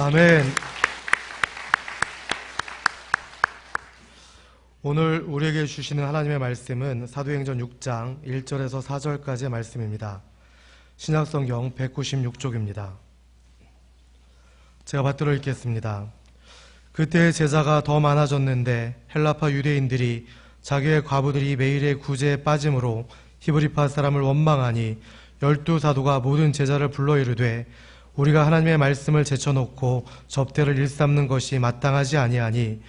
아멘. 오늘 우리에게 주시는 하나님의 말씀은 사도행전 6장 1절에서 4절까지의 말씀입니다. 신약성경 196쪽입니다. 제가 받들어 읽겠습니다. 그때 제자가 더 많아졌는데 헬라파 유대인들이 자기의 과부들이 매일의 구제에 빠짐으로 히브리파 사람을 원망하니 12사도가 모든 제자를 불러 이르되 우리가 하나님의 말씀을 제쳐놓고 접대를 일삼는 것이 마땅하지 아니하니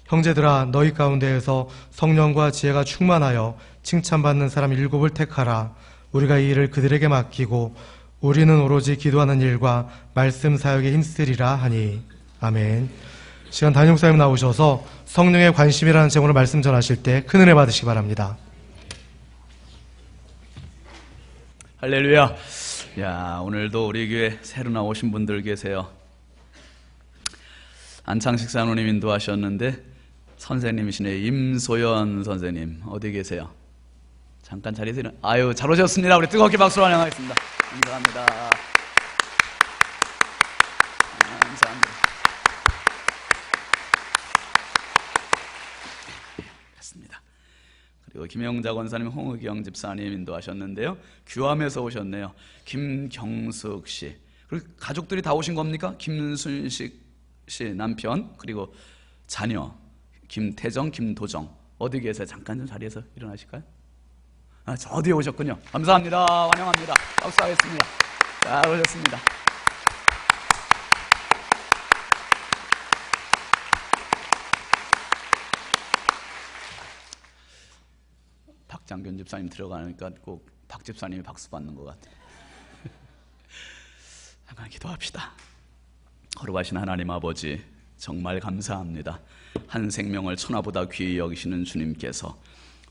형제들아 너희 가운데에서 성령과 지혜가 충만하여 칭찬받는 사람 7을 택하라. 우리가 이 일을 그들에게 맡기고 우리는 오로지 기도하는 일과 말씀 사역에 힘쓰리라 하니. 아멘. 시간 담임 목사님 나오셔서 성령의 관심이라는 제목으로 말씀 전하실 때 큰 은혜 받으시기 바랍니다. 할렐루야. 야, 오늘도 우리 교회 새로 나오신 분들 계세요. 안창식 사모님 인도하셨는데 선생님이시네. 임소연 선생님 어디 계세요? 잠깐 자리에서 아유, 잘 오셨습니다. 우리 뜨겁게 박수로 환영하겠습니다. 감사합니다. 감사합니다. 됐습니다. 그리고 김영자 권사님, 홍의경 집사님 인도하셨는데요. 규암에서 오셨네요. 김경숙 씨. 그리고 가족들이 다 오신 겁니까? 김순식 씨 남편, 그리고 자녀 김태정, 김도정 어디 계세요? 잠깐 좀 자리에서 일어나실까요? 아, 저 어디에 오셨군요. 감사합니다. 환영합니다. 박수하겠습니다. 잘 오셨습니다. 박장균 집사님 들어가니까 꼭 박 집사님이 박수 받는 것 같아요. 잠깐 기도합시다. 거룩하신 하나님 아버지, 정말 감사합니다. 한 생명을 천하보다 귀히 여기시는 주님께서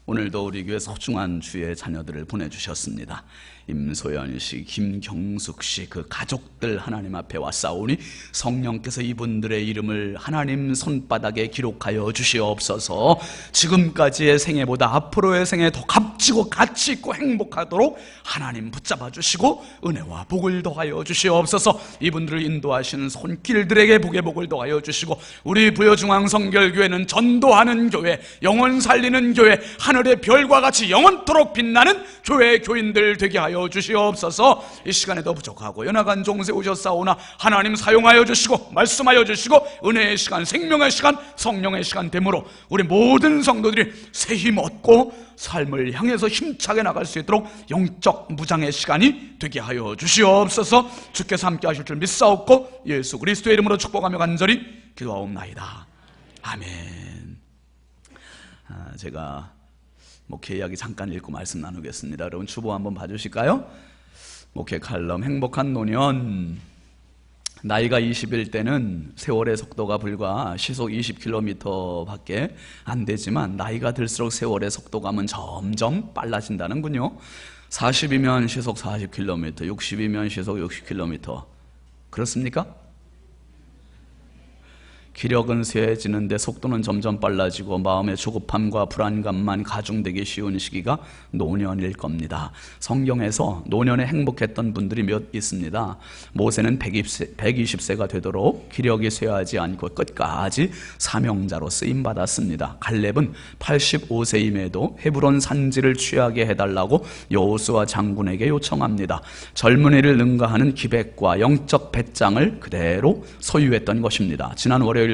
오늘도 우리 교회 소중한 주의 자녀들을 보내주셨습니다. 임소연 씨, 김경숙 씨, 그 가족들 하나님 앞에 왔사오니 성령께서 이분들의 이름을 하나님 손바닥에 기록하여 주시옵소서. 지금까지의 생애보다 앞으로의 생애 더 값지고 가치 있고 행복하도록 하나님 붙잡아 주시고 은혜와 복을 더하여 주시옵소서. 이분들을 인도하시는 손길들에게 복의 복을 더하여 주시고 우리 부여중앙성결교회는 전도하는 교회, 영혼 살리는 교회, 하늘의 별과 같이 영원토록 빛나는 교회 교인들 되게 하여 주시옵소서. 이 시간에도 부족하고 연약한 종세 오셨사오나 하나님 사용하여 주시고 말씀하여 주시고 은혜의 시간, 생명의 시간, 성령의 시간 되므로 우리 모든 성도들이 새 힘 얻고 삶을 향해서 힘차게 나갈 수 있도록 영적 무장의 시간이 되게 하여 주시옵소서. 주께서 함께 하실 줄 믿사옵고 예수 그리스도의 이름으로 축복하며 간절히 기도하옵나이다. 아멘. 제가 목회 이야기 잠깐 읽고 말씀 나누겠습니다. 여러분 주보 한번 봐주실까요? 목회 칼럼 행복한 노년. 나이가 20일 때는 세월의 속도가 불과 시속 20km 밖에 안 되지만 나이가 들수록 세월의 속도감은 점점 빨라진다는군요. 40이면 시속 40km, 60이면 시속 60km. 그렇습니까? 기력은 쇠해지는데 속도는 점점 빨라지고 마음의 조급함과 불안감만 가중되기 쉬운 시기가 노년일 겁니다. 성경에서 노년에 행복했던 분들이 몇 있습니다. 모세는 120세가 되도록 기력이 쇠하지 않고 끝까지 사명자로 쓰임받았습니다. 갈렙은 85세임에도 헤브론 산지를 취하게 해달라고 여호수아 장군에게 요청합니다. 젊은이를 능가하는 기백과 영적 배짱을 그대로 소유했던 것입니다. 지난 월요일부터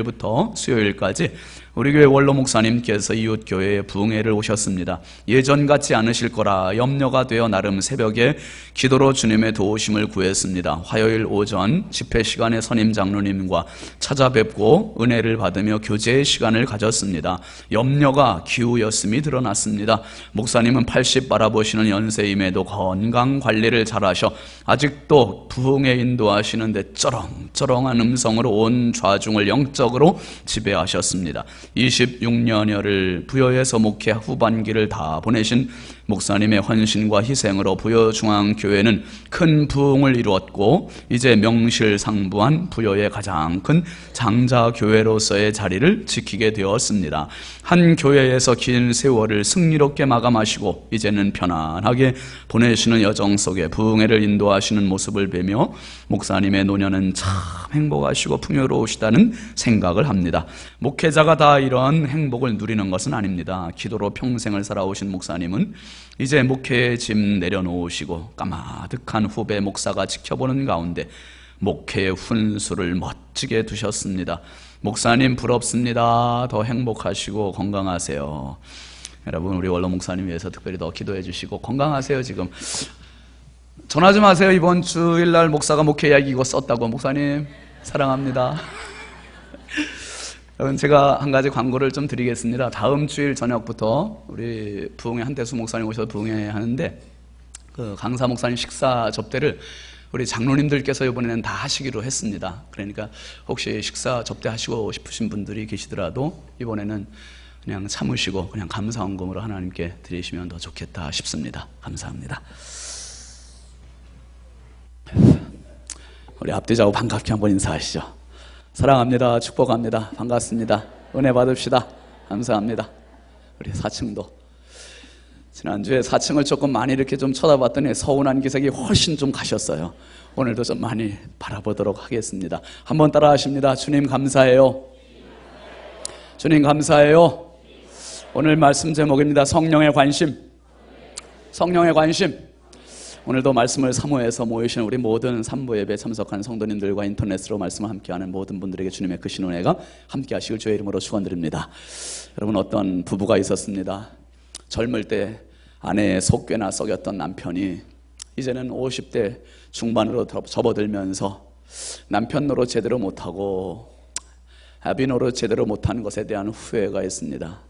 수요일까지 우리 교회 원로 목사님께서 이웃교회에 부흥회를 오셨습니다. 예전 같지 않으실 거라 염려가 되어 나름 새벽에 기도로 주님의 도우심을 구했습니다. 화요일 오전 집회 시간에 선임 장로님과 찾아뵙고 은혜를 받으며 교제의 시간을 가졌습니다. 염려가 기우였음이 드러났습니다. 목사님은 80 바라보시는 연세임에도 건강 관리를 잘하셔 아직도 부흥회 인도하시는데 쩌렁쩌렁한 음성으로 온 좌중을 영적으로 지배하셨습니다. 26년여를 부여에서 목회 후반기를 다 보내신 목사님의 헌신과 희생으로 부여중앙교회는 큰 부흥을 이루었고 이제 명실상부한 부여의 가장 큰 장자교회로서의 자리를 지키게 되었습니다. 한 교회에서 긴 세월을 승리롭게 마감하시고 이제는 편안하게 보내시는 여정 속에 부흥회를 인도하시는 모습을 뵈며 목사님의 노년은 참 행복하시고 풍요로우시다는 생각을 합니다. 목회자가 다 이런 행복을 누리는 것은 아닙니다. 기도로 평생을 살아오신 목사님은 이제 목회의 짐 내려놓으시고 까마득한 후배 목사가 지켜보는 가운데 목회의 훈수를 멋지게 두셨습니다. 목사님 부럽습니다. 더 행복하시고 건강하세요. 여러분, 우리 원로 목사님 위해서 특별히 더 기도해 주시고 건강하세요. 지금 전화 좀 하세요. 이번 주일날 목사가 목회 이야기 이거 썼다고. 목사님 사랑합니다. 여러분, 제가 한 가지 광고를 좀 드리겠습니다. 다음 주일 저녁부터 우리 부흥회 한대수 목사님 오셔서 부흥회 하는데 그 강사 목사님 식사 접대를 우리 장로님들께서 이번에는 다 하시기로 했습니다. 그러니까 혹시 식사 접대하시고 싶으신 분들이 계시더라도 이번에는 그냥 참으시고 그냥 감사헌금으로 하나님께 드리시면 더 좋겠다 싶습니다. 감사합니다. 우리 앞뒤자고 반갑게 한번 인사하시죠. 사랑합니다. 축복합니다. 반갑습니다. 은혜 받읍시다. 감사합니다. 우리 4층도 지난주에 4층을 조금 많이 이렇게 좀 쳐다봤더니 서운한 기색이 훨씬 좀 가셨어요. 오늘도 좀 많이 바라보도록 하겠습니다. 한번 따라 하십니다. 주님 감사해요. 주님 감사해요. 오늘 말씀 제목입니다. 성령의 관심. 성령의 관심. 오늘도 말씀을 사모해서 모이신 우리 모든 산부 예배 참석한 성도님들과 인터넷으로 말씀을 함께하는 모든 분들에게 주님의 크신 은혜가 함께 하시길 주의 이름으로 축원드립니다. 여러분, 어떤 부부가 있었습니다. 젊을 때 아내의 속죄나 썩였던 남편이 이제는 50대 중반으로 접어들면서 남편 노릇 제대로 못하고 아비 노릇 제대로 못하는 것에 대한 후회가 있습니다.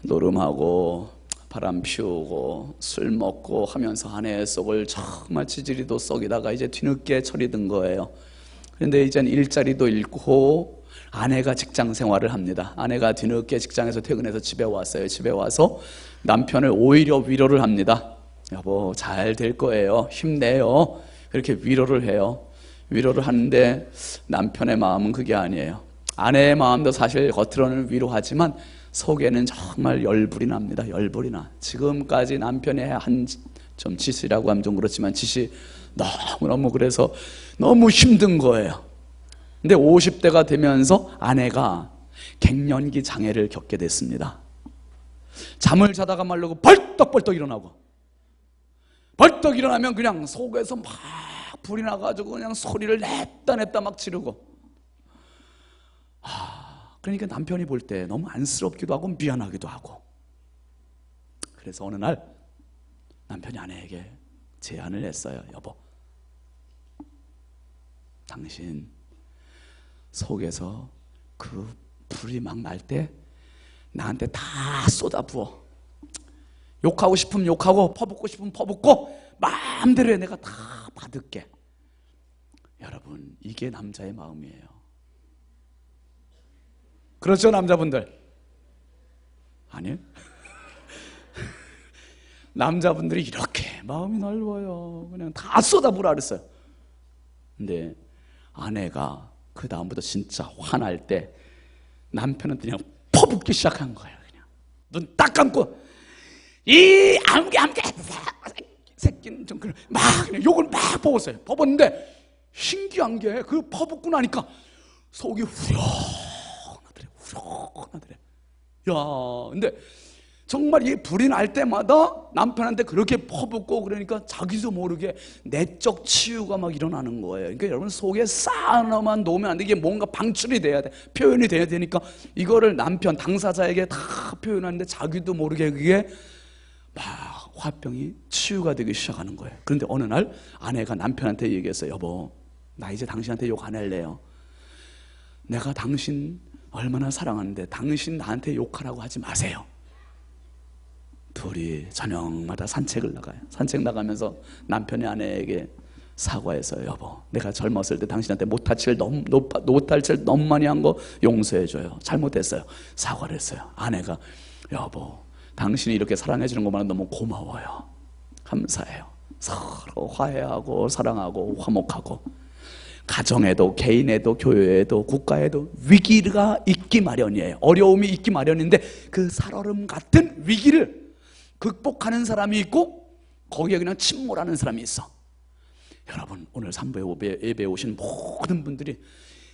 노름하고 바람 피우고 술 먹고 하면서 아내의 속을 정말 지지리도 썩이다가 이제 뒤늦게 철이 든 거예요. 그런데 이젠 일자리도 잃고 아내가 직장 생활을 합니다. 아내가 뒤늦게 직장에서 퇴근해서 집에 왔어요. 집에 와서 남편을 오히려 위로를 합니다. 여보, 잘 될 거예요. 힘내요. 이렇게 위로를 해요. 위로를 하는데 남편의 마음은 그게 아니에요. 아내의 마음도 사실 겉으로는 위로하지만 속에는 정말 열불이 납니다. 열불이 나. 지금까지 남편의 한 좀 짓이라고 하면 좀 그렇지만 짓이 너무너무 그래서 너무 힘든 거예요. 근데 50대가 되면서 아내가 갱년기 장애를 겪게 됐습니다. 잠을 자다가 말르고 벌떡벌떡 일어나고, 벌떡 일어나면 그냥 속에서 막 불이 나가지고 그냥 소리를 냈다 막 지르고, 그러니까 남편이 볼 때 너무 안쓰럽기도 하고 미안하기도 하고. 그래서 어느 날 남편이 아내에게 제안을 했어요. 여보, 당신 속에서 그 불이 막 날 때 나한테 다 쏟아부어. 욕하고 싶으면 욕하고 퍼붓고 싶으면 퍼붓고 마음대로 해. 내가 다 받을게. 여러분, 이게 남자의 마음이에요. 그렇죠, 남자분들? 아니요? 남자분들이 이렇게 마음이 넓어요. 그냥 다 쏟아부으라 그랬어요. 근데 아내가 그 다음부터 진짜 화날 때 남편은 그냥 퍼붓기 시작한 거예요. 그냥 눈 딱 감고 이 암게 새끼는 좀 그냥 막 그냥 욕을 막 퍼붓어요. 퍼붓는데 신기한 게 그 퍼붓고 나니까 속이 후련하더래. 야, 근데 정말 이 불이 날 때마다 남편한테 그렇게 퍼붓고 그러니까 자기도 모르게 내적 치유가 막 일어나는 거예요. 그러니까 여러분, 속에 쌓아만 놓으면 안 돼. 이게 뭔가 방출이 돼야 돼. 표현이 돼야 되니까 이거를 남편, 당사자에게 다 표현하는데 자기도 모르게 그게 막 화병이 치유가 되기 시작하는 거예요. 그런데 어느 날 아내가 남편한테 얘기했어요. 여보, 나 이제 당신한테 욕 안 할래요. 내가 당신 얼마나 사랑하는데 당신 나한테 욕하라고 하지 마세요. 둘이 저녁마다 산책을 나가요. 산책 나가면서 남편이 아내에게 사과해서 여보, 내가 젊었을 때 당신한테 못할 짓 너무 많이 한 거 용서해줘요. 잘못했어요. 사과를 했어요. 아내가 여보, 당신이 이렇게 사랑해 주는 것만 너무 고마워요. 감사해요. 서로 화해하고 사랑하고 화목하고, 가정에도 개인에도 교회에도 국가에도 위기가 있기 마련이에요. 어려움이 있기 마련인데 그 살얼음 같은 위기를 극복하는 사람이 있고 거기에 그냥 침몰하는 사람이 있어. 여러분, 오늘 3부 예배에 오신 모든 분들이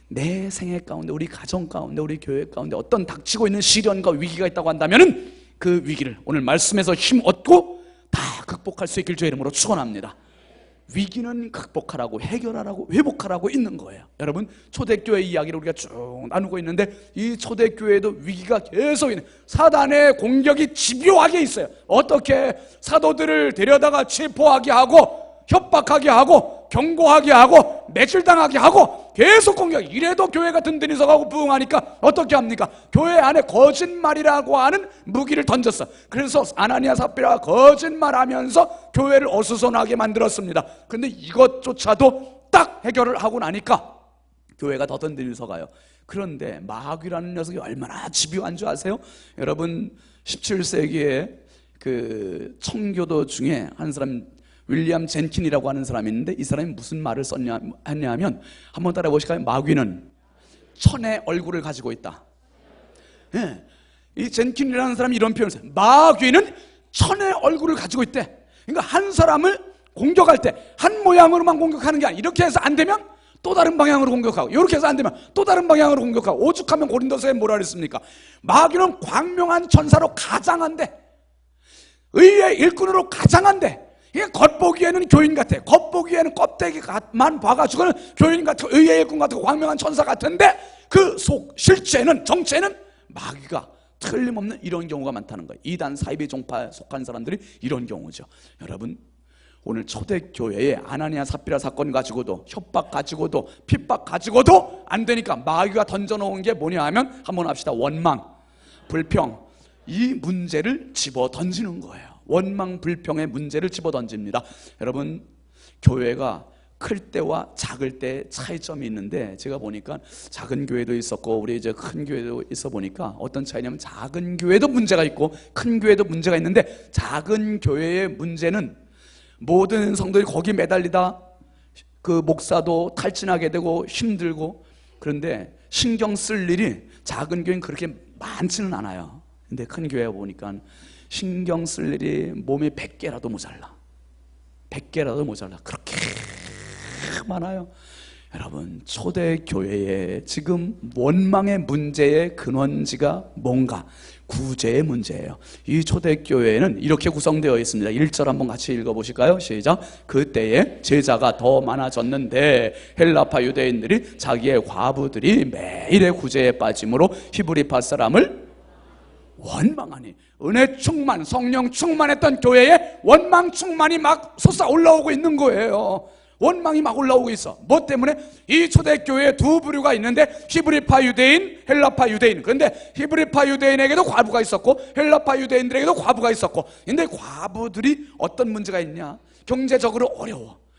내 생애 가운데, 우리 가정 가운데, 우리 교회 가운데 어떤 닥치고 있는 시련과 위기가 있다고 한다면 그 위기를 오늘 말씀에서 힘 얻고 다 극복할 수 있길 주의 이름으로 축원합니다. 위기는 극복하라고, 해결하라고, 회복하라고 있는 거예요. 여러분, 초대교회 이야기를 우리가 쭉 나누고 있는데 이 초대교회에도 위기가 계속 있는, 사단의 공격이 집요하게 있어요. 어떻게? 사도들을 데려다가 체포하게 하고, 협박하게 하고, 경고하게 하고, 매질당하게 하고, 계속 공격. 이래도 교회가 든든히 서가고 부흥하니까 어떻게 합니까? 교회 안에 거짓말이라고 하는 무기를 던졌어. 그래서 아나니아 삽비라가 거짓말하면서 교회를 어수선하게 만들었습니다. 그런데 이것조차도 딱 해결을 하고 나니까 교회가 더 든든히 서가요. 그런데 마귀라는 녀석이 얼마나 집요한 줄 아세요? 여러분, 17세기에 그 청교도 중에 한 사람, 윌리엄 젠킨이라고 하는 사람이 있는데 이 사람이 무슨 말을 했냐면, 한번 따라해 보실까요? 마귀는 천의 얼굴을 가지고 있다. 네. 이 젠킨이라는 사람이 이런 표현을 써요. 마귀는 천의 얼굴을 가지고 있대. 그러니까 한 사람을 공격할 때 한 모양으로만 공격하는 게 아니라 이렇게 해서 안 되면 또 다른 방향으로 공격하고, 이렇게 해서 안 되면 또 다른 방향으로 공격하고, 오죽하면 고린도서에 뭐라 그랬습니까? 마귀는 광명한 천사로 가장한데, 의의 일꾼으로 가장한데, 이게 겉보기에는 교인 같아. 겉보기에는 껍데기만 봐가지고는 교인 같고 의의 일꾼 같고 광명한 천사 같은데 그 실제는, 정체는 마귀가 틀림없는 이런 경우가 많다는 거예요. 이단 사이비 종파에 속한 사람들이 이런 경우죠. 여러분, 오늘 초대교회에 아나니아 삽비라 사건 가지고도, 협박 가지고도, 핍박 가지고도 안 되니까 마귀가 던져놓은 게 뭐냐 하면, 한번 합시다. 원망, 불평, 이 문제를 집어 던지는 거예요. 원망, 불평의 문제를 집어 던집니다. 여러분, 교회가 클 때와 작을 때 차이점이 있는데, 제가 보니까 작은 교회도 있었고 우리 이제 큰 교회도 있어 보니까 어떤 차이냐면, 작은 교회도 문제가 있고 큰 교회도 문제가 있는데, 작은 교회의 문제는 모든 성도들이 거기 매달리다 그 목사도 탈진하게 되고 힘들고, 그런데 신경 쓸 일이 작은 교회는 그렇게 많지는 않아요. 근데 큰 교회 보니까 신경 쓸 일이 몸에 100개라도 모자라. 100개라도 모자라. 그렇게 많아요. 여러분, 초대교회에 지금 원망의 문제의 근원지가 뭔가? 구제의 문제예요. 이 초대교회는 이렇게 구성되어 있습니다. 1절 한번 같이 읽어보실까요? 시작. 그때에 제자가 더 많아졌는데 헬라파 유대인들이 자기의 과부들이 매일의 구제에 빠짐으로 히브리파 사람을 원망하니, 은혜 충만, 성령 충만했던 교회에 원망 충만이 막 솟아 올라오고 있는 거예요. 원망이 막 올라오고 있어. 뭐 때문에? 이 초대교회에 두 부류가 있는데, 히브리파 유대인, 헬라파 유대인. 그런데 히브리파 유대인에게도 과부가 있었고 헬라파 유대인들에게도 과부가 있었고, 근데 과부들이 어떤 문제가 있냐? 경제적으로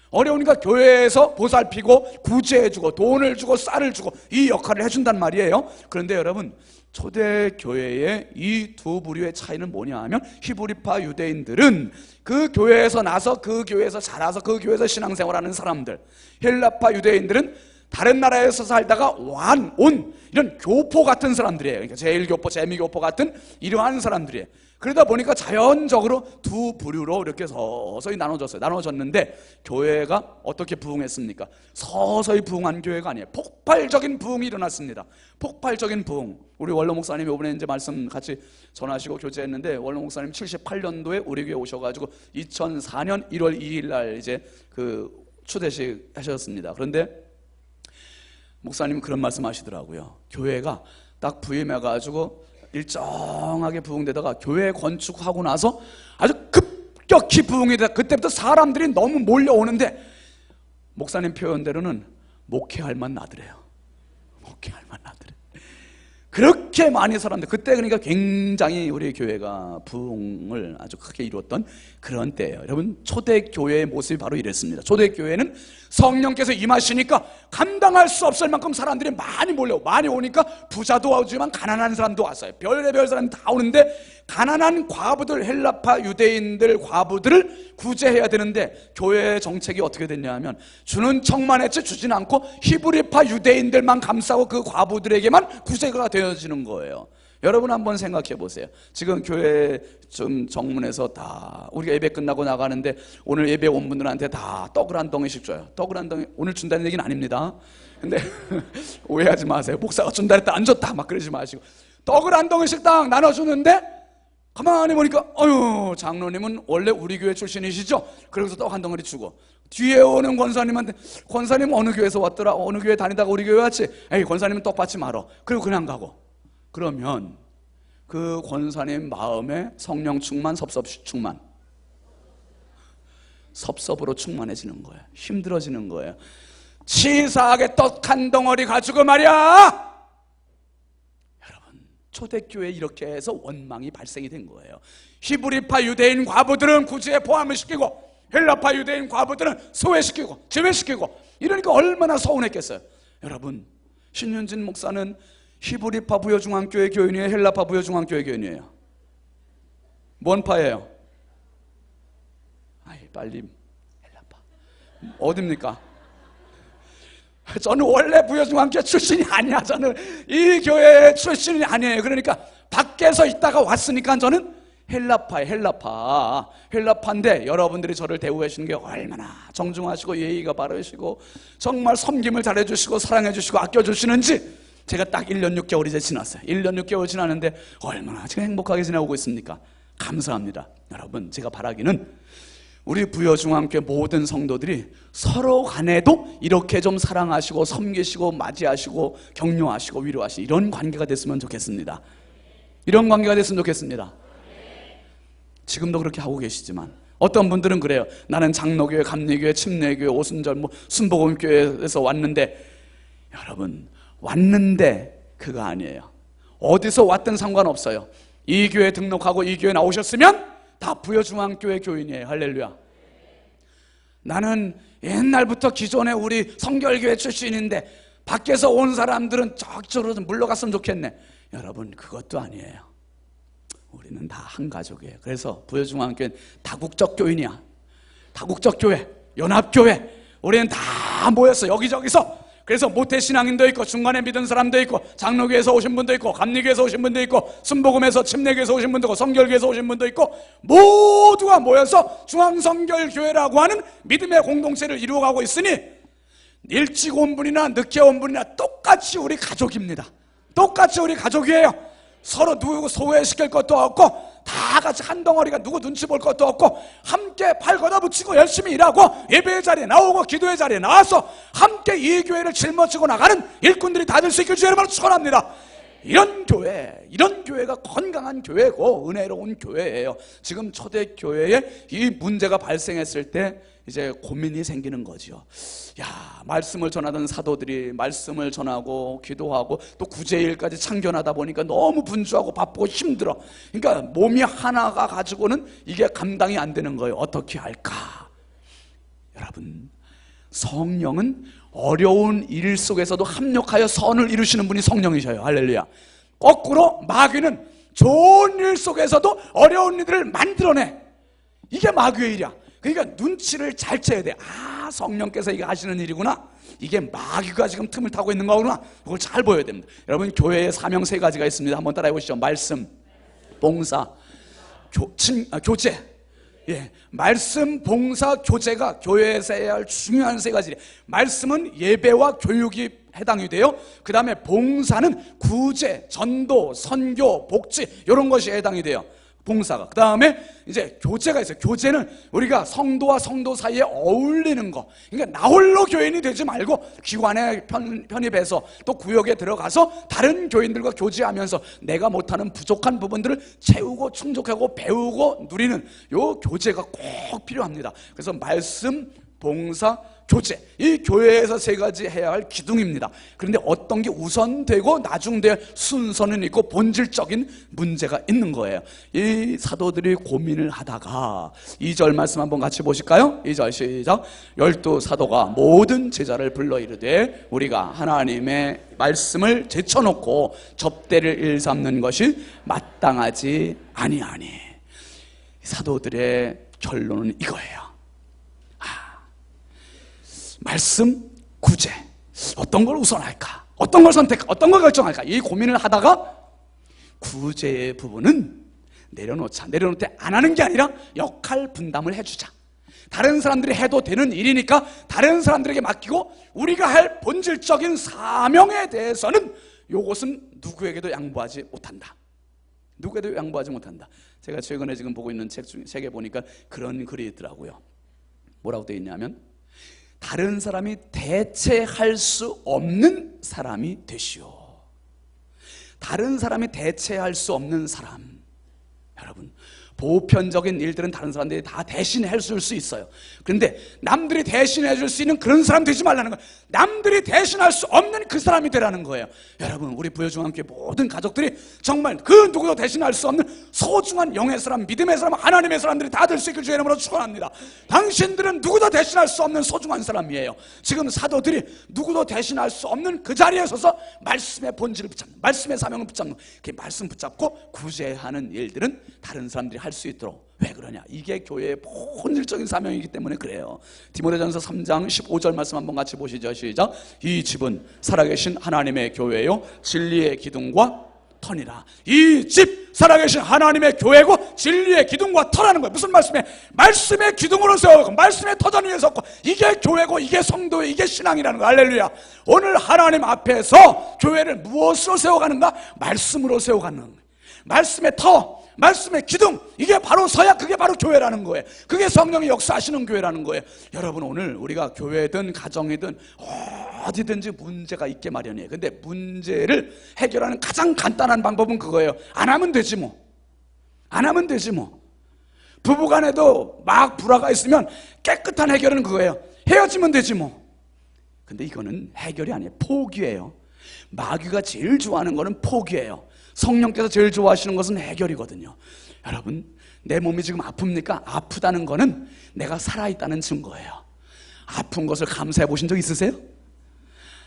어려우니까 교회에서 보살피고 구제해주고 돈을 주고 쌀을 주고 이 역할을 해준단 말이에요. 그런데 여러분, 초대교회의 이 두 부류의 차이는 뭐냐 하면, 히브리파 유대인들은 그 교회에서 나서 그 교회에서 자라서 그 교회에서 신앙생활하는 사람들, 헬라파 유대인들은 다른 나라에서 살다가 온 이런 교포 같은 사람들이에요. 그러니까 제일교포, 재미교포 같은 이러한 사람들이에요. 그러다 보니까 자연적으로 두 부류로 이렇게 서서히 나눠졌는데, 교회가 어떻게 부흥했습니까? 서서히 부흥한 교회가 아니에요. 폭발적인 부흥이 일어났습니다. 폭발적인 부흥. 우리 원로 목사님이 이번에 이제 말씀 같이 전하시고 교제했는데, 원로 목사님 78년도에 우리 교회 오셔가지고 2004년 1월 2일 날 이제 그 추대식 하셨습니다. 그런데 목사님이 그런 말씀 하시더라고요. 교회가 딱 부임해가지고 일정하게 부흥되다가 교회 건축하고 나서 아주 급격히 부흥이 되다. 그때부터 사람들이 너무 몰려오는데, 목사님 표현대로는 목회할 만 나더래요. 목회할 만 나더래. 그렇게 많이 사람들, 그때 그러니까 굉장히 우리 교회가 부흥을 아주 크게 이루었던 그런 때예요. 여러분, 초대교회의 모습이 바로 이랬습니다. 초대교회는 성령께서 임하시니까 감당할 수 없을 만큼 사람들이 많이 몰려, 많이 오니까 부자도 오지만 가난한 사람도 왔어요. 별의별 사람이 다 오는데, 가난한 과부들, 헬라파 유대인들 과부들을 구제해야 되는데 교회의 정책이 어떻게 됐냐 하면 주는 척만 했지 주진 않고 히브리파 유대인들만 감싸고 그 과부들에게만 구제가 되어지는 거예요. 여러분 한번 생각해 보세요. 지금 교회 좀 정문에서 다 우리가 예배 끝나고 나가는데 오늘 예배 온 분들한테 다 떡을 한 덩이씩 줘요. 떡을 한 덩이, 오늘 준다는 얘기는 아닙니다. 근데 오해하지 마세요. 목사가 준다 했다 안 줬다 막 그러지 마시고 떡을 한 덩이씩 딱 나눠주는데 가만히 보니까 어휴, 장로님은 원래 우리 교회 출신이시죠? 그래서 떡 한 덩어리 주고 뒤에 오는 권사님한테 권사님 어느 교회에서 왔더라? 어느 교회 다니다가 우리 교회 왔지? 에이, 권사님은 떡 받지 말어. 그리고 그냥 가고. 그러면 그 권사님 마음에 성령 충만, 섭섭 충만, 섭섭으로 충만해지는 거예요. 힘들어지는 거예요. 치사하게 떡 한 덩어리 가지고 말이야. 여러분, 초대교회에 이렇게 해서 원망이 발생이 된 거예요. 히브리파 유대인 과부들은 구제에 포함을 시키고 헬라파 유대인 과부들은 소외시키고 제외시키고 이러니까 얼마나 서운했겠어요. 여러분, 신윤진 목사는 히브리파 부여중앙교회 교인이에요? 헬라파 부여중앙교회 교인이에요? 뭔 파예요? 아이, 빨리 헬라파. 어딥니까? 저는 원래 부여중앙교회 출신이 아니야. 저는 이 교회 출신이 아니에요. 그러니까 밖에서 있다가 왔으니까 저는 헬라파인데 여러분들이 저를 대우해 주시는 게 얼마나 정중하시고 예의가 바르시고 정말 섬김을 잘해 주시고 사랑해 주시고 아껴 주시는지 제가 딱 1년 6개월 이제 지났어요. 1년 6개월 지났는데 얼마나 지금 행복하게 지내고 있습니까? 감사합니다. 여러분, 제가 바라기는 우리 부여중앙교회 모든 성도들이 서로 간에도 이렇게 좀 사랑하시고 섬기시고 맞이하시고 격려하시고 위로하시고 이런 관계가 됐으면 좋겠습니다. 이런 관계가 됐으면 좋겠습니다. 지금도 그렇게 하고 계시지만 어떤 분들은 그래요. 나는 장로교회, 감리교회, 침례교회, 오순절, 순복음교회에서 왔는데 여러분, 왔는데 그거 아니에요. 어디서 왔든 상관없어요. 이 교회 등록하고 이 교회 나오셨으면 다 부여중앙교회 교인이에요. 할렐루야. 나는 옛날부터 기존에 우리 성결교회 출신인데 밖에서 온 사람들은 저쪽으로 좀 물러갔으면 좋겠네. 여러분, 그것도 아니에요. 우리는 다 한 가족이에요. 그래서 부여중앙교회는 다국적 교인이야. 다국적 교회, 연합교회. 우리는 다 모였어. 여기저기서. 그래서 모태신앙인도 있고 중간에 믿은 사람도 있고 장로교에서 오신 분도 있고 감리교에서 오신 분도 있고 순복음에서 침례교에서 오신 분도 있고 성결교에서 오신 분도 있고 모두가 모여서 중앙성결교회라고 하는 믿음의 공동체를 이루어가고 있으니 일찍 온 분이나 늦게 온 분이나 똑같이 우리 가족입니다. 똑같이 우리 가족이에요. 서로 누구 소외시킬 것도 없고 다 같이 한 덩어리가 누구 눈치 볼 것도 없고 함께 팔 걷어붙이고 열심히 일하고 예배의 자리에 나오고 기도의 자리에 나와서 함께 이 교회를 짊어지고 나가는 일꾼들이 다 될 수 있길 주의 이름으로 축원합니다. 이런 교회가 건강한 교회고 은혜로운 교회예요. 지금 초대교회에 이 문제가 발생했을 때 이제 고민이 생기는 거죠. 야, 말씀을 전하던 사도들이 말씀을 전하고 기도하고 또 구제일까지 참견하다 보니까 너무 분주하고 바쁘고 힘들어. 그러니까 몸이 하나가 가지고는 이게 감당이 안 되는 거예요. 어떻게 할까? 여러분, 성령은 어려운 일 속에서도 합력하여 선을 이루시는 분이 성령이셔요. 할렐루야. 거꾸로 마귀는 좋은 일 속에서도 어려운 일들을 만들어내. 이게 마귀의 일이야. 그러니까 눈치를 잘 채야 돼. 아, 성령께서 이거 하시는 일이구나. 이게 마귀가 지금 틈을 타고 있는 거구나. 그걸 잘 보여야 됩니다. 여러분, 교회의 사명 3가지가 있습니다. 한번 따라해 보시죠. 말씀, 봉사, 교제. 예, 말씀, 봉사, 교제가 교회에서 해야 할 중요한 3가지. 말씀은 예배와 교육이 해당이 돼요. 그 다음에 봉사는 구제, 전도, 선교, 복지 이런 것이 해당이 돼요. 봉사가. 그 다음에 이제 교제가 있어요. 교제는 우리가 성도와 성도 사이에 어울리는 거. 그러니까 나 홀로 교인이 되지 말고 기관에 편입해서 또 구역에 들어가서 다른 교인들과 교제하면서 내가 못하는 부족한 부분들을 채우고 충족하고 배우고 누리는 요 교제가 꼭 필요합니다. 그래서 말씀, 봉사, 교제, 이 교회에서 세 가지 해야 할 기둥입니다. 그런데 어떤 게 우선되고 나중될 순서는 있고 본질적인 문제가 있는 거예요. 이 사도들이 고민을 하다가 2절 말씀 한번 같이 보실까요? 2절 시작. 12사도가 모든 제자를 불러 이르되 우리가 하나님의 말씀을 제쳐놓고 접대를 일삼는 것이 마땅하지 아니하니. 사도들의 결론은 이거예요. 말씀, 구제, 어떤 걸 우선할까? 어떤 걸 선택할까? 어떤 걸 결정할까? 이 고민을 하다가 구제의 부분은 내려놓자. 내려놓을 때 안 하는 게 아니라 역할 분담을 해주자. 다른 사람들이 해도 되는 일이니까 다른 사람들에게 맡기고 우리가 할 본질적인 사명에 대해서는 요것은 누구에게도 양보하지 못한다. 누구에게도 양보하지 못한다. 제가 최근에 지금 보고 있는 책에 보니까 그런 글이 있더라고요. 뭐라고 되어 있냐면 다른 사람이 대체할 수 없는 사람이 되시오. 다른 사람이 대체할 수 없는 사람. 여러분, 보편적인 일들은 다른 사람들이 다 대신해 줄 수 있어요. 그런데 남들이 대신해 줄 수 있는 그런 사람 되지 말라는 거예요. 남들이 대신할 수 없는 그 사람이 되라는 거예요. 여러분, 우리 부여중앙교회 모든 가족들이 정말 그 누구도 대신할 수 없는 소중한 영의 사람, 믿음의 사람, 하나님의 사람들이 다 될 수 있길 주의 이름으로 축원합니다. 당신들은 누구도 대신할 수 없는 소중한 사람이에요. 지금 사도들이 누구도 대신할 수 없는 그 자리에 서서 말씀의 본질을 붙잡는, 말씀의 사명을 붙잡는, 그 말씀 붙잡고 구제하는 일들은 다른 사람들이 할 수 있도록. 왜 그러냐? 이게 교회의 본질적인 사명이기 때문에 그래요. 디모데전서 3장 15절 말씀 한번 같이 보시죠. 시작. 이 집은 살아계신 하나님의 교회요 진리의 기둥과 터니라. 이 집 살아계신 하나님의 교회고 진리의 기둥과 터라는 거예요. 무슨 말씀이에요? 말씀의 기둥으로 세워고 말씀의 터전 위에 섰고 이게 교회고 이게 성도의 이게 신앙이라는 거예요. 할렐루야. 오늘 하나님 앞에서 교회를 무엇으로 세워가는가? 말씀으로 세워가는 거예요. 말씀의 터, 말씀의 기둥, 이게 바로 서야 그게 바로 교회라는 거예요. 그게 성령이 역사하시는 교회라는 거예요. 여러분, 오늘 우리가 교회든 가정이든 어디든지 문제가 있게 마련이에요. 근데 문제를 해결하는 가장 간단한 방법은 그거예요. 안 하면 되지 뭐. 안 하면 되지 뭐. 부부간에도 막 불화가 있으면 깨끗한 해결은 그거예요. 헤어지면 되지 뭐. 근데 이거는 해결이 아니에요. 포기예요. 마귀가 제일 좋아하는 거는 포기예요. 성령께서 제일 좋아하시는 것은 해결이거든요. 여러분, 내 몸이 지금 아픕니까? 아프다는 거는 내가 살아있다는 증거예요. 아픈 것을 감사해 보신 적 있으세요?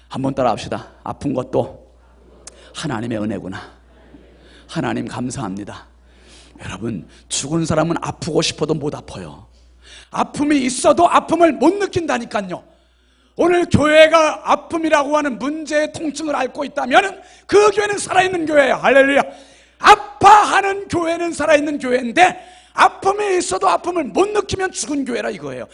한번 따라 합시다. 아픈 것도 하나님의 은혜구나. 하나님 감사합니다. 여러분, 죽은 사람은 아프고 싶어도 못 아파요. 아픔이 있어도 아픔을 못 느낀다니까요. 오늘 교회가 아픔이라고 하는 문제의 통증을 앓고 있다면 그 교회는 살아있는 교회예요. 할렐루야. 아파하는 교회는 살아있는 교회인데 아픔이 있어도 아픔을 못 느끼면 죽은 교회라 이거예요.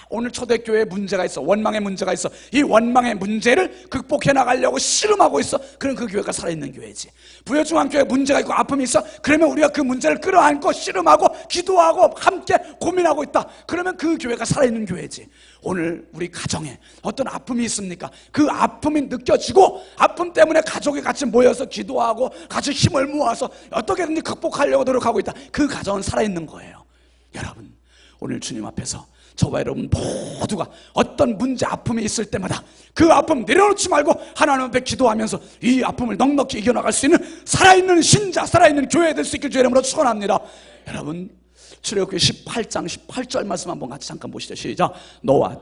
오늘 초대교회에 문제가 있어. 원망의 문제가 있어. 이 원망의 문제를 극복해 나가려고 씨름하고 있어. 그럼 그 교회가 살아있는 교회지. 부여중앙교회에 문제가 있고 아픔이 있어. 그러면 우리가 그 문제를 끌어안고 씨름하고 기도하고 함께 고민하고 있다. 그러면 그 교회가 살아있는 교회지. 오늘 우리 가정에 어떤 아픔이 있습니까? 그 아픔이 느껴지고 아픔 때문에 가족이 같이 모여서 기도하고 같이 힘을 모아서 어떻게든지 극복하려고 노력하고 있다. 그 가정은 살아있는 거예요. 여러분, 오늘 주님 앞에서 저와 여러분 모두가 어떤 문제, 아픔이 있을 때마다 그 아픔 내려놓지 말고 하나님 앞에 기도하면서 이 아픔을 넉넉히 이겨나갈 수 있는 살아있는 신자, 살아있는 교회 될 수 있길 주의 이름으로 축원합니다. 여러분, 출애굽기 18장 18절 말씀 한번 같이 잠깐 보시죠. 시작. 너와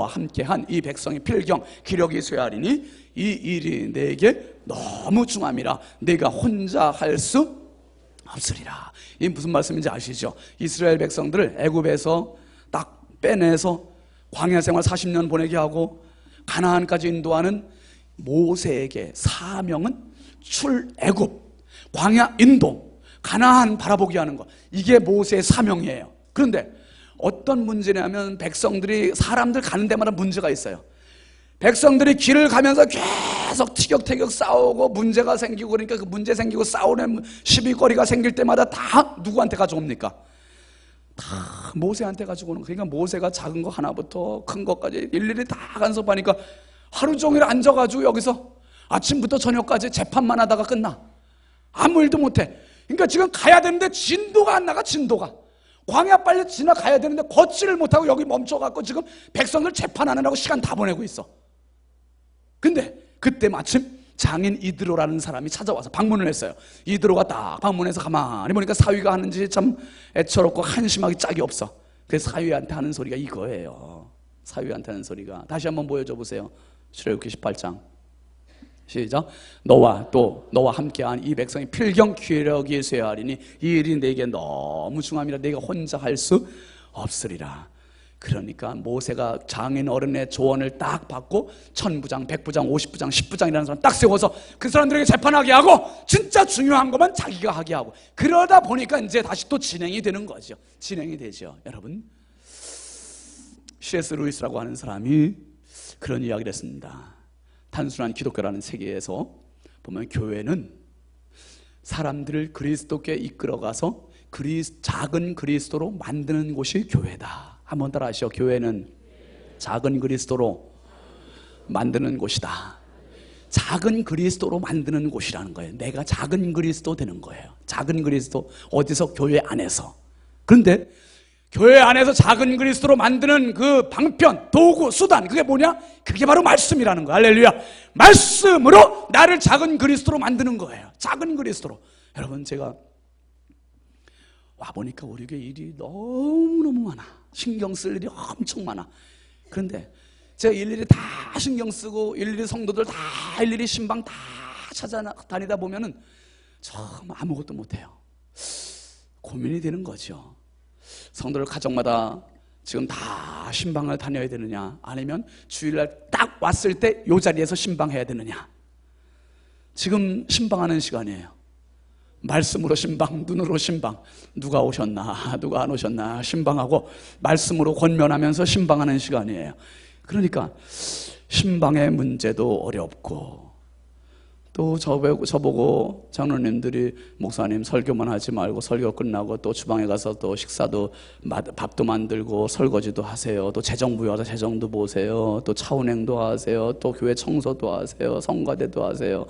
함께한 이 백성의 필경 기력이 쇠하리니 이 일이 내게 너무 중함이라 내가 혼자 할 수 없으리라. 이게 무슨 말씀인지 아시죠? 이스라엘 백성들을 애굽에서 딱 빼내서 광야 생활 40년 보내게 하고 가나안까지 인도하는 모세에게 사명은 출애굽, 광야 인도, 가나안 바라보게 하는 것. 이게 모세의 사명이에요. 그런데 어떤 문제냐면 백성들이 사람들 가는 데마다 문제가 있어요. 백성들이 길을 가면서 계속 티격태격 싸우고 문제가 생기고 그러니까 그 문제 생기고 싸우는 시비거리가 생길 때마다 다 누구한테 가져옵니까? 다 모세한테 가지고 오는 거예요. 그러니까 모세가 작은 거 하나부터 큰 것까지 일일이 다 간섭하니까 하루 종일 앉아가지고 여기서 아침부터 저녁까지 재판만 하다가 끝나. 아무 일도 못해. 그러니까 지금 가야 되는데 진도가 안 나가. 진도가 광야 빨리 지나가야 되는데 걷지를 못하고 여기 멈춰갖고 지금 백성들 재판하느라고 시간 다 보내고 있어. 근데 그때 마침 장인 이드로라는 사람이 찾아와서 방문을 했어요. 이드로가 딱 방문해서 가만히 보니까 사위가 하는 짓이 참 애처롭고 한심하기 짝이 없어. 그래서 사위한테 하는 소리가 이거예요. 사위한테 하는 소리가, 다시 한번 보여줘 보세요. 출애굽기 18장 시작. 너와 함께한 이 백성이 필경 기력이 쇠하리니 이 일이 내게 너무 중함이라 내가 혼자 할 수 없으리라. 그러니까 모세가 장인 어른의 조언을 딱 받고 1000부장, 100부장, 50부장, 10부장이라는 사람 딱 세워서 그 사람들에게 재판하게 하고 진짜 중요한 것만 자기가 하게 하고, 그러다 보니까 이제 다시 또 진행이 되는 거죠. 진행이 되죠. 여러분, C.S. 루이스라고 하는 사람이 그런 이야기를 했습니다. 단순한 기독교라는 세계에서 보면 교회는 사람들을 그리스도께 이끌어가서 작은 그리스도로 만드는 곳이 교회다. 한번 따라 하시죠. 교회는 작은 그리스도로 만드는 곳이다. 작은 그리스도로 만드는 곳이라는 거예요. 내가 작은 그리스도 되는 거예요. 작은 그리스도, 어디서? 교회 안에서. 그런데 교회 안에서 작은 그리스도로 만드는 그 방편, 도구, 수단, 그게 뭐냐? 그게 바로 말씀이라는 거예요. 할렐루야. 말씀으로 나를 작은 그리스도로 만드는 거예요. 작은 그리스도로. 여러분, 제가 와보니까 우리 교회 일이 너무너무 많아. 신경 쓸 일이 엄청 많아. 그런데 제가 일일이 다 신경 쓰고 일일이 성도들 다 일일이 신방 다 찾아다니다 보면은 정말 아무것도 못해요. 고민이 되는 거죠. 성도들 가정마다 지금 다 신방을 다녀야 되느냐, 아니면 주일날 딱 왔을 때 이 자리에서 신방해야 되느냐. 지금 신방하는 시간이에요. 말씀으로 신방, 눈으로 신방. 누가 오셨나 누가 안 오셨나 신방하고 말씀으로 권면하면서 신방하는 시간이에요. 그러니까 신방의 문제도 어렵고, 또 저보고 장로님들이 목사님 설교만 하지 말고 설교 끝나고 또 주방에 가서 또 식사도 밥도 만들고 설거지도 하세요. 또 재정부에 와서 재정도 보세요. 또 차운행도 하세요. 또 교회 청소도 하세요. 성가대도 하세요.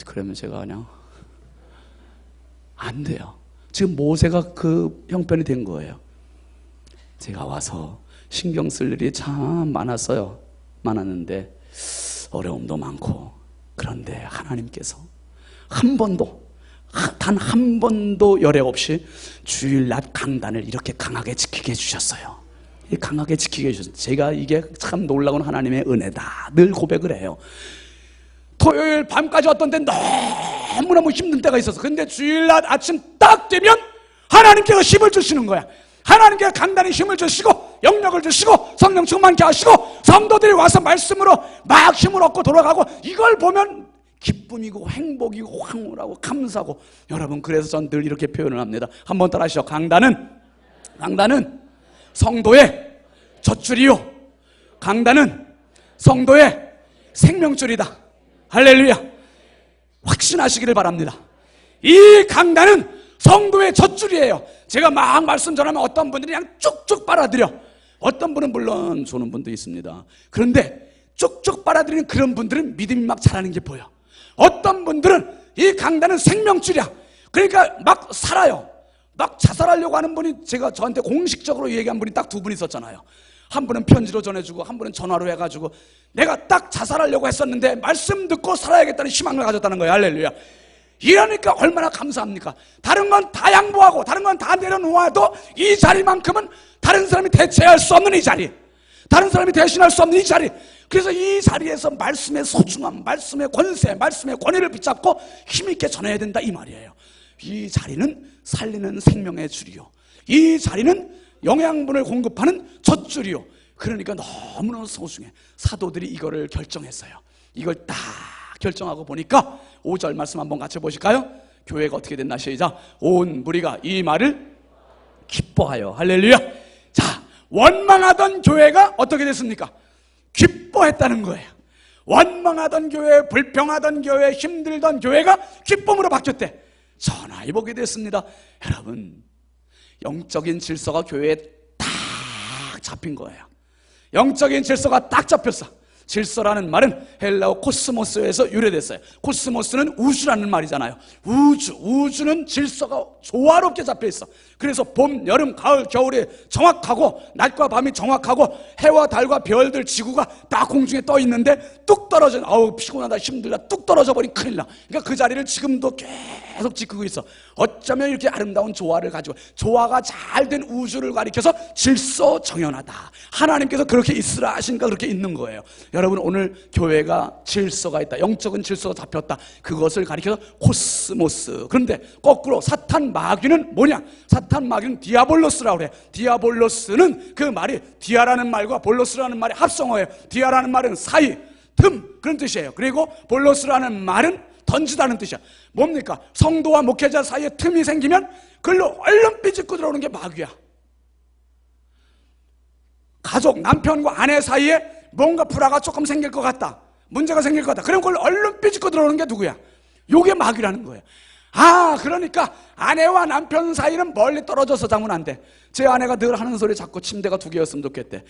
그러면 제가 그냥 안 돼요. 지금 모세가 그 형편이 된 거예요. 제가 와서 신경 쓸 일이 참 많았어요. 많았는데 어려움도 많고, 그런데 하나님께서 단 한 번도 열애 없이 주일낮 강단을 이렇게 강하게 지키게 해주셨어요. 강하게 지키게 해주셨어요. 제가 이게 참 놀라운 하나님의 은혜다 늘 고백을 해요. 토요일 밤까지 어떤 때 너무너무 힘든 때가 있었어. 근데 주일날 아침 딱 되면 하나님께서 힘을 주시는 거야. 하나님께서 간단히 힘을 주시고 영력을 주시고 성령 충만케 하시고 성도들이 와서 말씀으로 막 힘을 얻고 돌아가고, 이걸 보면 기쁨이고 행복이고 황홀하고 감사하고. 여러분, 그래서 전 늘 이렇게 표현을 합니다. 한번 따라 하시죠. 강단은 성도의 젖줄이요, 강단은 성도의 생명줄이다. 할렐루야. 확신하시기를 바랍니다. 이 강단은 성도의 젖줄이에요. 제가 막 말씀 전하면 어떤 분들이 그냥 쭉쭉 빨아들여. 어떤 분은 물론 좋은 분도 있습니다. 그런데 쭉쭉 빨아들이는 그런 분들은 믿음이 막 자라는 게 보여. 어떤 분들은 이 강단은 생명줄이야. 그러니까 막 살아요. 막 자살하려고 하는 분이, 제가 저한테 공식적으로 얘기한 분이 딱 2분 있었잖아요. 한 분은 편지로 전해주고 한 분은 전화로 해가지고 내가 딱 자살하려고 했었는데 말씀 듣고 살아야겠다는 희망을 가졌다는 거예요. 할렐루야. 이러니까 얼마나 감사합니까? 다른 건 다 양보하고 다른 건 다 내려놓아도 이 자리만큼은 다른 사람이 대체할 수 없는 이 자리, 다른 사람이 대신할 수 없는 이 자리. 그래서 이 자리에서 말씀의 소중함, 말씀의 권세, 말씀의 권위를 붙잡고 힘있게 전해야 된다 이 말이에요. 이 자리는 살리는 생명의 줄이요, 이 자리는 영양분을 공급하는 젖줄이요. 그러니까 너무너무 소중해. 사도들이 이거를 결정했어요. 이걸 딱 결정하고 보니까 5절 말씀 한번 같이 보실까요? 교회가 어떻게 됐나? 시작. 온 무리가 이 말을 기뻐하여. 할렐루야. 자, 원망하던 교회가 어떻게 됐습니까? 기뻐했다는 거예요. 원망하던 교회, 불평하던 교회, 힘들던 교회가 기쁨으로 바뀌었대. 전화해 보게 됐습니다. 여러분, 영적인 질서가 교회에 딱 잡힌 거예요. 영적인 질서가 딱 잡혔어. 질서라는 말은 헬라어 코스모스에서 유래됐어요. 코스모스는 우주라는 말이잖아요. 우주는 질서가 조화롭게 잡혀 있어. 그래서 봄, 여름, 가을, 겨울에 정확하고 낮과 밤이 정확하고 해와 달과 별들, 지구가 다 공중에 떠 있는데 뚝 떨어져. 아우 피곤하다, 힘들다, 뚝 떨어져 버린 큰일 나. 그러니까 그 자리를 지금도 계속 지키고 있어. 어쩌면 이렇게 아름다운 조화를 가지고, 조화가 잘 된 우주를 가리켜서 질서 정연하다. 하나님께서 그렇게 있으라 하시니까 그렇게 있는 거예요. 여러분, 오늘 교회가 질서가 있다, 영적인 질서가 잡혔다, 그것을 가리켜서 코스모스. 그런데 거꾸로 사탄 마귀는 뭐냐? 사탄 마귀는 디아볼로스라고 그래. 디아볼로스는 그 말이 디아라는 말과 볼로스라는 말이 합성어예요. 디아라는 말은 사이, 틈, 그런 뜻이에요. 그리고 볼로스라는 말은 던지다는 뜻이야. 뭡니까? 성도와 목회자 사이에 틈이 생기면 그걸로 얼른 삐집고 들어오는 게 마귀야. 가족, 남편과 아내 사이에 뭔가 불화가 조금 생길 것 같다, 문제가 생길 것 같다, 그럼 그걸 얼른 삐집고 들어오는 게 누구야? 요게 마귀라는 거예요. 그러니까 아내와 남편 사이는 멀리 떨어져서 자면 안 돼. 제 아내가 늘 하는 소리, 자꾸 침대가 2개였으면 좋겠대.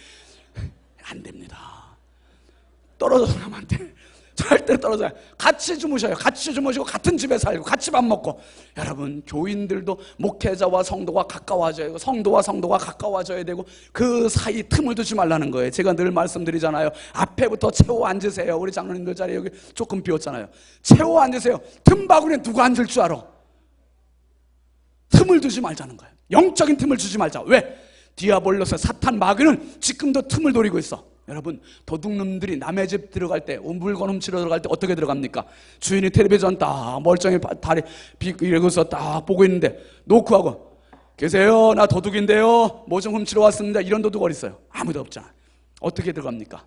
안 됩니다. 떨어져서 자면 안 돼. 절대로 떨어져요. 같이 주무셔요. 같이 주무시고 같은 집에 살고 같이 밥 먹고. 여러분, 교인들도 목회자와 성도가 가까워져야 되고, 성도와 성도가 가까워져야 되고, 그 사이 틈을 두지 말라는 거예요. 제가 늘 말씀드리잖아요. 앞에부터 채워 앉으세요. 우리 장로님들 자리 여기 조금 비었잖아요. 채워 앉으세요. 틈바구니에 누가 앉을 줄 알아? 틈을 두지 말자는 거예요. 영적인 틈을 주지 말자. 왜? 디아볼로스, 사탄 마귀는 지금도 틈을 노리고 있어. 여러분, 도둑놈들이 남의 집 들어갈 때, 물건 훔치러 들어갈 때 어떻게 들어갑니까? 주인이 텔레비전 딱 멀쩡히 다리 이러고서 딱 보고 있는데 노크하고, 계세요? 나 도둑인데요, 뭐 좀 훔치러 왔습니다. 이런 도둑 어디 있어요? 아무도 없잖아. 어떻게 들어갑니까?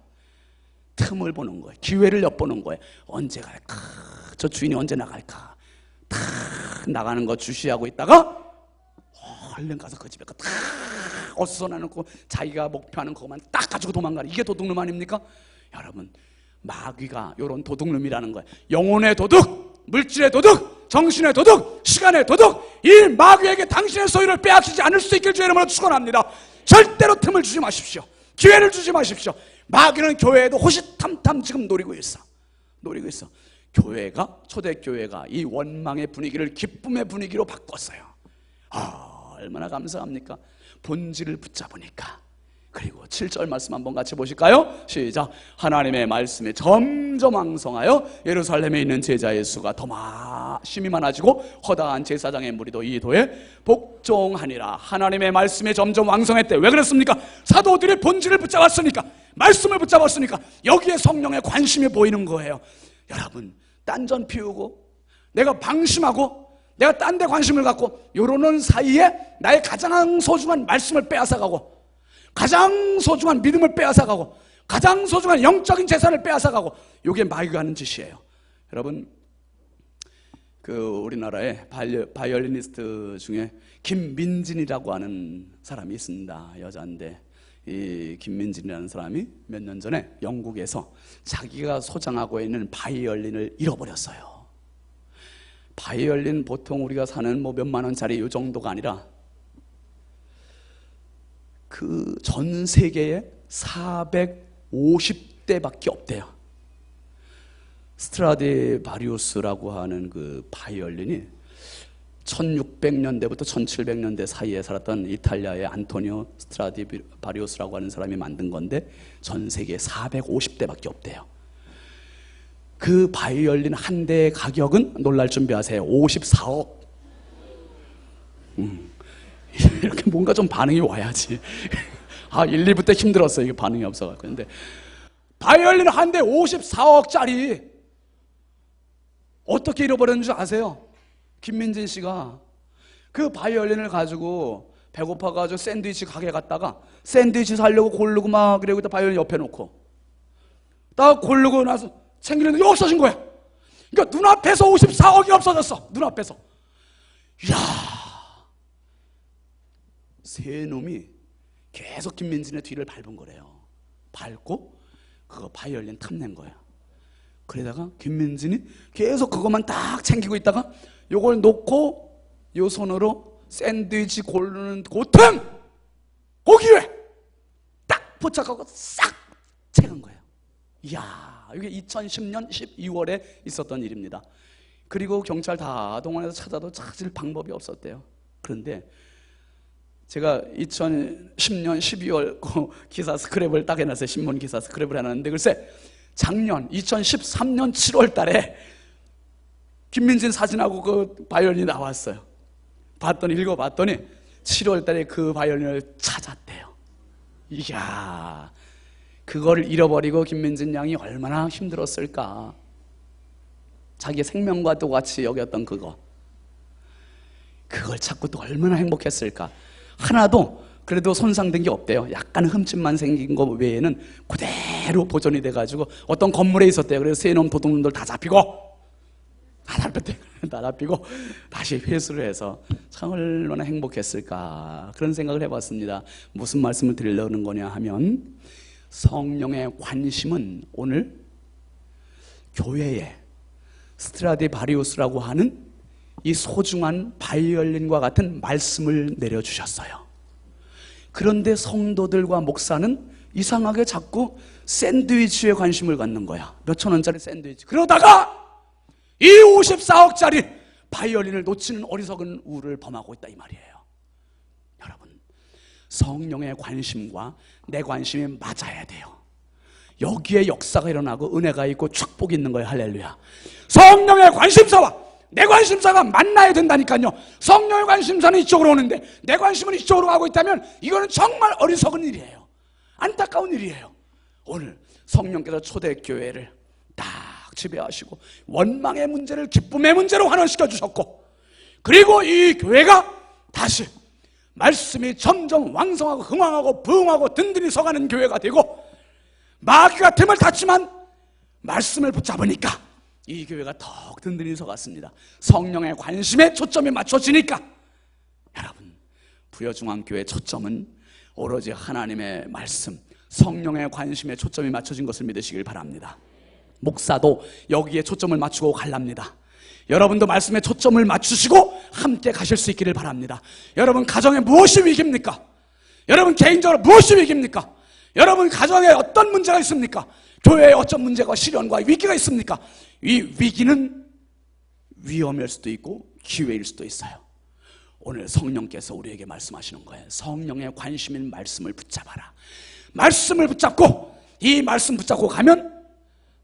틈을 보는 거예요. 기회를 엿보는 거예요. 언제 갈까? 저 주인이 언제 나갈까? 탁 나가는 거 주시하고 있다가 얼른 가서 그 집에 딱 어수선해놓고 자기가 목표하는 것만 딱 가지고 도망가는, 이게 도둑놈 아닙니까? 여러분, 마귀가 이런 도둑놈이라는 거예요. 영혼의 도둑, 물질의 도둑, 정신의 도둑, 시간의 도둑, 이 마귀에게 당신의 소유를 빼앗기지 않을 수 있길 주의 이름으로 축원합니다. 절대로 틈을 주지 마십시오. 기회를 주지 마십시오. 마귀는 교회에도 호시탐탐 지금 노리고 있어. 교회가, 초대교회가 이 원망의 분위기를 기쁨의 분위기로 바꿨어요. 얼마나 감사합니까? 본질을 붙잡으니까. 그리고 7절 말씀 한번 같이 보실까요? 시작. 하나님의 말씀이 점점 왕성하여 예루살렘에 있는 제자의 수가 더 심히 많아지고 허다한 제사장의 무리도 이 도에 복종하니라. 하나님의 말씀이 점점 왕성했대. 왜 그랬습니까? 사도들이 본질을 붙잡았으니까, 말씀을 붙잡았으니까 여기에 성령의 관심이 보이는 거예요. 여러분, 딴전 피우고 내가 방심하고 내가 딴 데 관심을 갖고 요러는 사이에 나의 가장 소중한 말씀을 빼앗아가고, 가장 소중한 믿음을 빼앗아가고, 가장 소중한 영적인 재산을 빼앗아가고, 요게 마귀가 하는 짓이에요. 여러분, 그 우리나라에 바이올리니스트 중에 김민진이라고 하는 사람이 있습니다. 여자인데, 이 김민진이라는 사람이 몇 년 전에 영국에서 자기가 소장하고 있는 바이올린을 잃어버렸어요. 바이올린 보통 우리가 사는 뭐 몇만 원짜리 이 정도가 아니라 그 전 세계에 450대밖에 없대요. 스트라디바리우스라고 하는 그 바이올린이 1600년대부터 1700년대 사이에 살았던 이탈리아의 안토니오 스트라디바리우스라고 하는 사람이 만든 건데 전 세계에 450대밖에 없대요. 그 바이올린 한 대의 가격은 놀랄 준비하세요. 54억. 이렇게 뭔가 좀 반응이 와야지. 1, 2부 때 힘들었어요. 이게 반응이 없어가지고. 근데 바이올린 한 대 54억짜리 어떻게 잃어버렸는 줄 아세요? 김민진 씨가 그 바이올린을 가지고 배고파가지고 샌드위치 가게 갔다가 샌드위치 사려고 고르고 막 그러고 바이올린 옆에 놓고 딱 고르고 나서 챙기는데 없어진 거야. 그러니까 눈앞에서 54억이 없어졌어. 눈앞에서. 이야, 세 놈이 계속 김민진의 뒤를 밟은 거래요. 밟고 그거 바이올린 탐낸 거야. 그러다가 김민진이 계속 그것만 딱 챙기고 있다가 요걸 놓고 요 손으로 샌드위치 고르는 그 틈! 그 기회! 딱 포착하고 싹 채간 거예요. 이야, 이게 2010년 12월에 있었던 일입니다. 그리고 경찰 다 동원해서 찾아도 찾을 방법이 없었대요. 그런데 제가 2010년 12월 그 기사 스크랩을 딱 해놨어요. 신문 기사 스크랩을 해놨는데 글쎄 작년 2013년 7월 달에 김민진 사진하고 그 바이올린이 나왔어요. 읽어봤더니 7월 달에 그 바이올린을 찾았대요. 이야, 그걸 잃어버리고 김민진 양이 얼마나 힘들었을까. 자기 생명과 똑같이 여겼던 그걸 찾고 또 얼마나 행복했을까. 하나도 그래도 손상된 게 없대요. 약간 흠집만 생긴 거 외에는 그대로 보존이 돼가지고 어떤 건물에 있었대요. 그래서 세놈 도둑놈들 다 잡히고 다시 회수를 해서 참 얼마나 행복했을까, 그런 생각을 해봤습니다. 무슨 말씀을 드리려는 거냐 하면, 성령의 관심은 오늘 교회에 스트라디바리우스라고 하는 이 소중한 바이올린과 같은 말씀을 내려주셨어요. 그런데 성도들과 목사는 이상하게 자꾸 샌드위치에 관심을 갖는 거야. 몇천 원짜리 샌드위치. 그러다가 이 54억짜리 바이올린을 놓치는 어리석은 우를 범하고 있다, 이 말이에요. 여러분, 성령의 관심과 내 관심이 맞아야 돼요. 여기에 역사가 일어나고 은혜가 있고 축복이 있는 거예요. 할렐루야. 성령의 관심사와 내 관심사가 만나야 된다니까요. 성령의 관심사는 이쪽으로 오는데 내 관심은 이쪽으로 가고 있다면 이거는 정말 어리석은 일이에요. 안타까운 일이에요. 오늘 성령께서 초대교회를 딱 지배하시고 원망의 문제를 기쁨의 문제로 환원시켜 주셨고, 그리고 이 교회가 다시 말씀이 점점 왕성하고 흥왕하고 부흥하고 든든히 서가는 교회가 되고, 마귀가 틈을 탔지만 말씀을 붙잡으니까 이 교회가 더욱 든든히 서갔습니다. 성령의 관심에 초점이 맞춰지니까. 여러분, 부여중앙교회 초점은 오로지 하나님의 말씀, 성령의 관심에 초점이 맞춰진 것을 믿으시길 바랍니다. 목사도 여기에 초점을 맞추고 갈랍니다. 여러분도 말씀에 초점을 맞추시고 함께 가실 수 있기를 바랍니다. 여러분 가정에 무엇이 위기입니까? 여러분 개인적으로 무엇이 위기입니까? 여러분 가정에 어떤 문제가 있습니까? 교회에 어떤 문제가, 시련과 위기가 있습니까? 이 위기는 위험일 수도 있고 기회일 수도 있어요. 오늘 성령께서 우리에게 말씀하시는 거예요. 성령의 관심인 말씀을 붙잡아라. 말씀을 붙잡고, 이 말씀 붙잡고 가면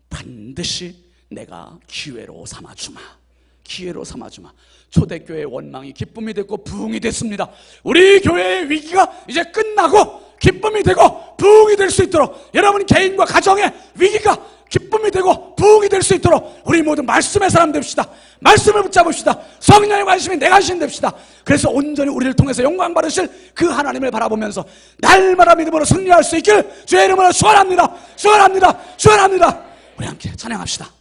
반드시 내가 기회로 삼아주마. 기회로 삼아주마. 초대교회의 원망이 기쁨이 됐고 부흥이 됐습니다. 우리 교회의 위기가 이제 끝나고 기쁨이 되고 부흥이 될 수 있도록, 여러분 개인과 가정의 위기가 기쁨이 되고 부흥이 될 수 있도록 우리 모두 말씀의 사람 됩시다. 말씀을 붙잡읍시다. 성령의 관심이 내 관심 됩시다. 그래서 온전히 우리를 통해서 영광 받으실 그 하나님을 바라보면서 날마다 믿음으로 승리할 수 있기를 주의 이름으로 축원합니다. 축원합니다. 축원합니다. 우리 함께 찬양합시다.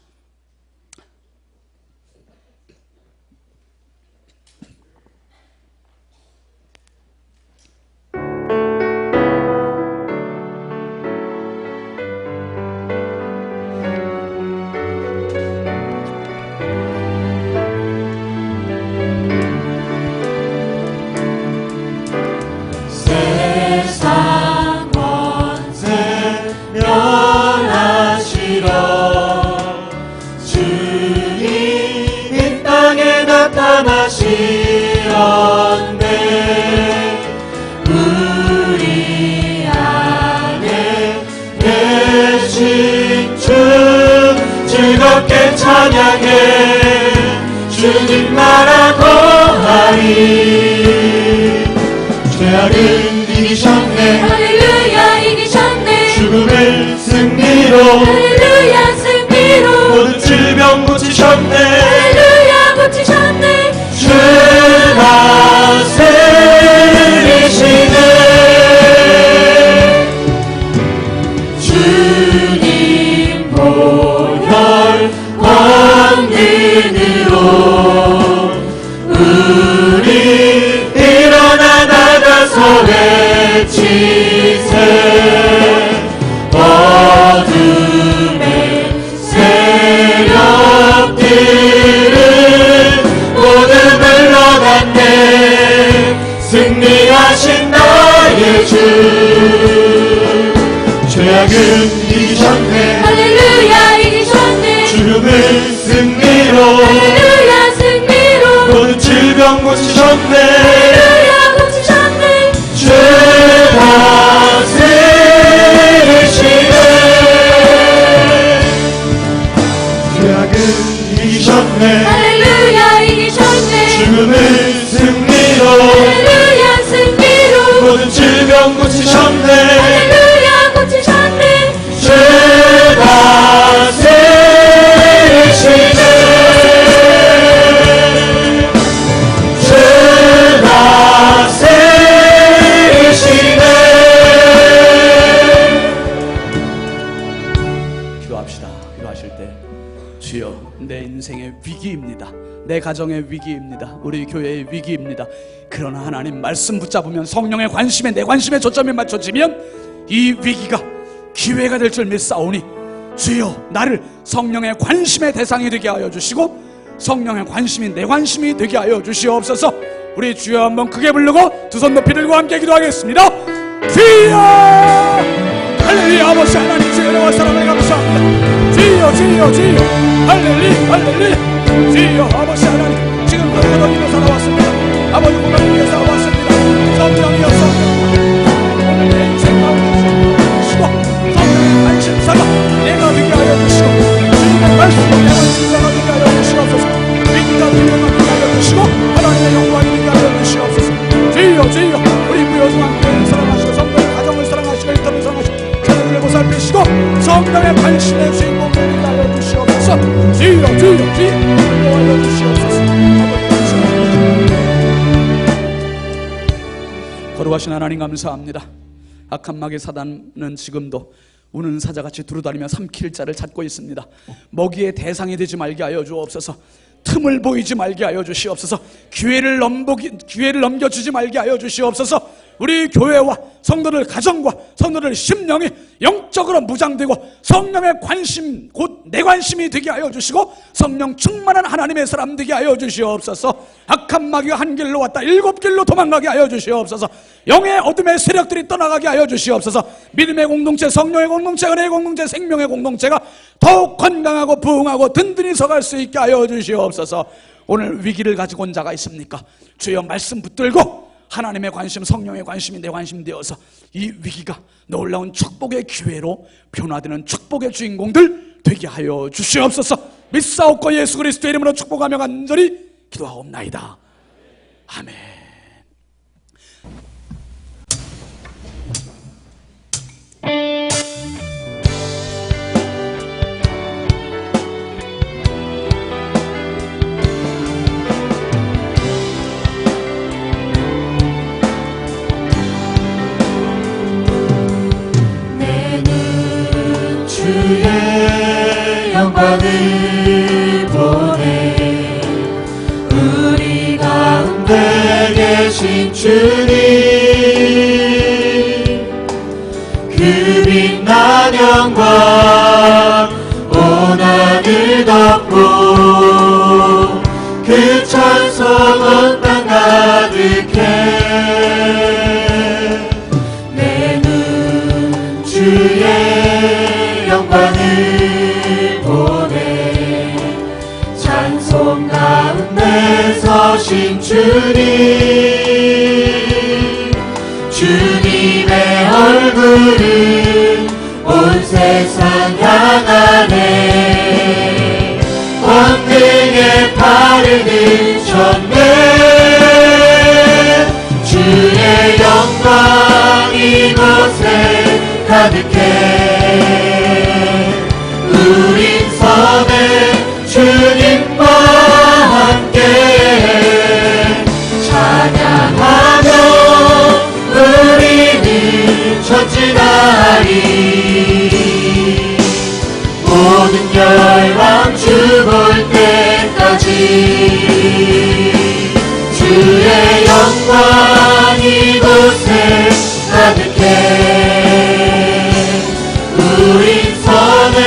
우리 안에 계신 주 즐겁게 찬양해 주님 나라 거하리. 죄악은 이기셨네. 할렐루야 이기셨네. 죽음을 승리로. 할렐루야 승리로. 모든 질병 고치셨네. 할렐루야 고치셨네. 주가 세리시네. 주님 보혈 권능으로 우리 일어나 나가서 외치세. 어둠의 세력들은 모두 물러갔네. 승리하신 나의 주. 죄악은 이기셨네. 승리로 할렐루야 승리로 모든 질병 고치셨네 할렐루야 고치셨네 죄 다스리시네 죄악은 이기셨네 할렐루야 이기셨네 죽음을 승리로 할렐루야 승리로 모든 질병 고치셨네 할렐루야 고치셨네 죄 다스리시네 죄 다스리시네 기도합시다. 기도하실 때 주여 내 인생의 위기입니다. 내 가정의 위기입니다. 우리 교회의 위기입니다. 그러나 하나님 말씀 붙잡으면 성령의 관심에 내 관심에 초점이 맞춰지면 이 위기가 기회가 될 줄 믿사오니 주여 나를 성령의 관심의 대상이 되게 하여 주시고 성령의 관심이 내 관심이 되게 하여 주시옵소서. 우리 주여 한번 크게 부르고 두 손 높이 들고 함께 기도하겠습니다. 주여 할렐루야. 아버지 하나님 주의 은혜와 사랑을 감사합니다. 주여 주여 주여 할렐루야 할렐루야. 주여 아버지 하나님 지금 고백을 위해 살아왔습니다. 아버지 고백을 위해 살아왔습니다. 성령이여 성령 오늘 내 인생 가운데 주시고 성령의 관심사가 내가 되게 하여 주시고 주님의 말씀으로 내 관심사가 되게 하여 주시옵소서. 위기가 되게 하여 주시고 하나님의 영광이 되게 하여 주시옵소서. 주여 주여 우리 무여성한 교회를 사랑하시고 성도의 가정을 사랑하시고 일터를 사랑하시고 자녀들을 보살피시고 성령의 관심의 주인공 되게 하여 주시옵소서. 주여 주여 주여 하여 주시옵소서. 거룩하신 하나님 감사합니다. 악한 마귀 사단은 지금도 우는 사자같이 두루다니며 삼킬 자를 찾고 있습니다. 먹이의 대상이 되지 말게 하여 주옵소서. 틈을 보이지 말게 하여 주시옵소서. 기회를 넘겨주지 말게 하여 주시옵소서. 우리 교회와 성도들 가정과 성도들 심령이 영적으로 무장되고 성령의 관심 곧 내 관심이 되게 하여 주시고 성령 충만한 하나님의 사람 되게 하여 주시옵소서. 악한 마귀가 한 길로 왔다 7길로 도망가게 하여 주시옵소서. 영의 어둠의 세력들이 떠나가게 하여 주시옵소서. 믿음의 공동체, 성령의 공동체, 은혜의 공동체, 생명의 공동체가 더욱 건강하고 부흥하고 든든히 서갈 수 있게 하여 주시옵소서. 오늘 위기를 가지고 온 자가 있습니까? 주여 말씀 붙들고 하나님의 관심, 성령의 관심이 내 관심 되어서 이 위기가 놀라운 축복의 기회로 변화되는 축복의 주인공들 되게 하여 주시옵소서. 믿사옵고 예수 그리스도의 이름으로 축복하며 간절히 기도하옵나이다. 아멘. 주의 영광을 보내 우리 가운데 계신 주님 그 빛난 영광 온 하늘 덮고 그 찬송 온 땅 가득해 내 눈 주의 영광을 보내 찬송 가운데 서신 주님 주님의 얼굴은 온 세상 향하네 권능의 팔을 드셨네 주의 영광 이곳에 가득해 우린 섬에 주님과 함께 찬양하며 우리는 전진하리 모든 열왕 죽을 때까지 주의 영광 이곳에 가득해 우린 섬에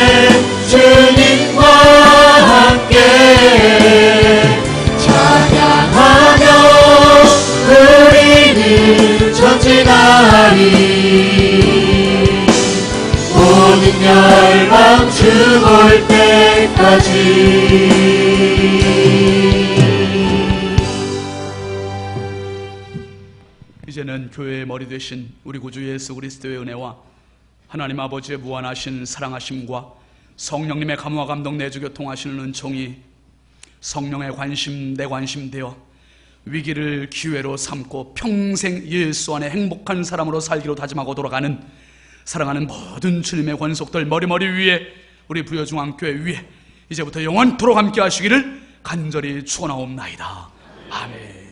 주님과 함께 찬양하며 우리는 전진하리 모든 열방 죽을 때 이제는 교회의 머리 되신 우리 구주 예수 그리스도의 은혜와 하나님 아버지의 무한하신 사랑하심과 성령님의 감화 감동 내주 교통하시는 은총이 성령의 관심 내 관심 되어 위기를 기회로 삼고 평생 예수 안에 행복한 사람으로 살기로 다짐하고 돌아가는 사랑하는 모든 주님의 권속들 머리머리 위에 우리 부여중앙교회 위에 이제부터 영원토록 함께 하시기를 간절히 축원하옵나이다. 아멘.